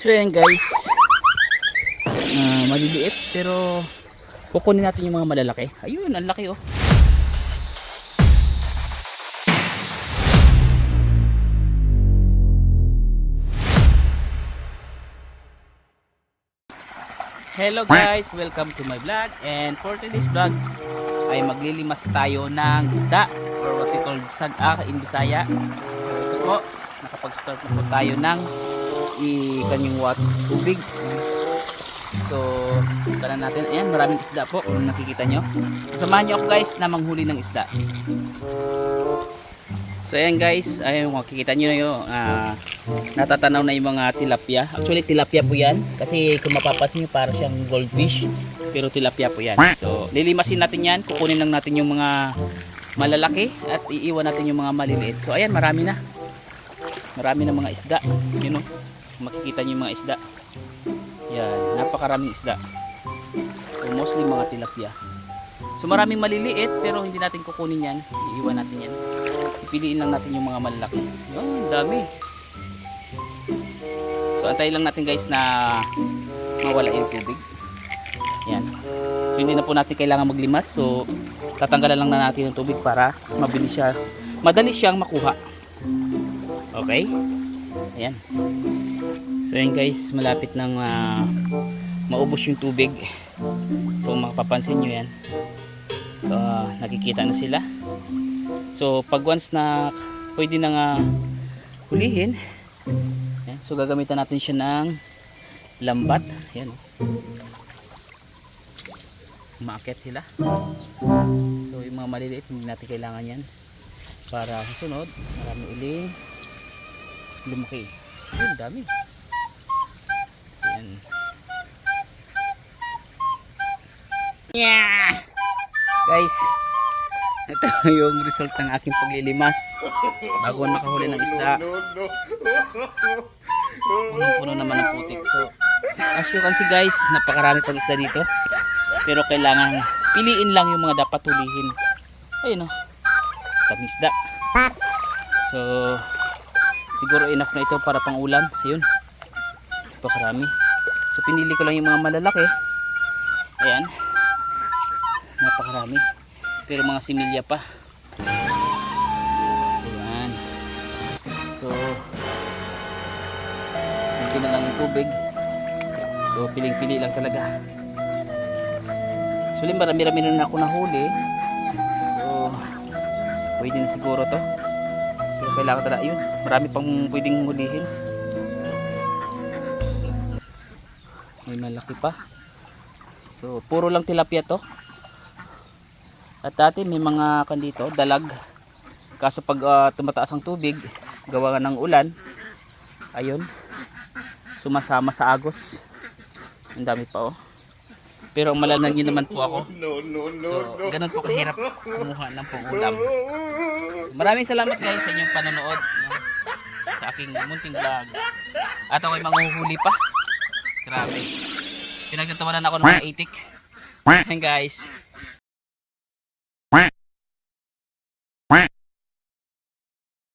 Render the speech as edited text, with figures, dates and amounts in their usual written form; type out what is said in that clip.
So yan guys, maliliit pero kukunin natin yung mga malalaki. Ayun, ang laki oh. Hello guys, welcome to my vlog, and for today's vlog ay maglilimas tayo ng isda or what we call saga in Bisaya. So ito po, nakapag-start na po tayo ng kanyang tubig. So punta na natin. Ayan, maraming isda po kung nakikita nyo. Samahan nyo ako guys na manghuli ng isda. So ayan guys, ayun, makikita nyo na yun, natatanaw na yung mga tilapia. Actually tilapia po yan, kasi kung mapapansin nyo para siyang goldfish, pero tilapia po yan. So lilimasin natin yan, kukunin lang natin yung mga malalaki at iiwan natin yung mga maliliit. So ayan, marami na mga isda, yun know, makikita nyo yung mga isda. Yan, napakaraming isda. So mostly mga tilapia. So maraming maliliit pero hindi natin kukunin yan, iiwan natin yan. Piliin lang natin yung mga malalaki. Oh, dami. So antayin lang natin guys na mawala yung tubig. Yan. So hindi na po natin kailangan maglimas. So tatanggalan lang na natin yung tubig para madali siyang makuha. Okay? Ayan. So yan guys, malapit nang maubos yung tubig. So mapapansin nyo yan. So nakikita na sila. So pag once na pwede na nga hulihin, yan, so gagamitan natin siya ng lambat. Yan, umaakit sila. So yung mga maliliit hindi natin kailangan yan, para susunod marami uling lumaki. Yan, dami. Yan. Yeah! Guys, ito yung result ng aking paglilimas bago nakahuli ng isda. Punong-puno naman ng putik. So as you can see guys, napakarami pang isda dito, pero kailangan piliin lang yung mga dapat hulihin. Ayun o, kami isda. So siguro enough na ito para pang ulam. Ayun, napakarami. So pinili ko lang yung mga malalaki. Ayan, napakarami, pero mga similya pa. Ayan. So hindi na lang yung tubig. So piling-pili lang talaga. Actually marami-rami na ako nahuli. So pwede na siguro to, pero kailangan talaga yun, marami pang pwedeng hulihin. May malaki pa. So puro lang tilapia to. At dati may mga dito, dalag. Kaso pag tumataas ang tubig, gawa ng ulan, ayun, sumasama sa agos. Ang dami pa oh. Pero ang malalangin naman po ako. So ganun po kahirap kumuha ng pang-ulam. Maraming salamat guys sa inyong panonood, no, sa aking munting vlog. At ako'y manghuhuli pa. Grabe. Pinagtatawanan ako ng mga itik. Ayan guys.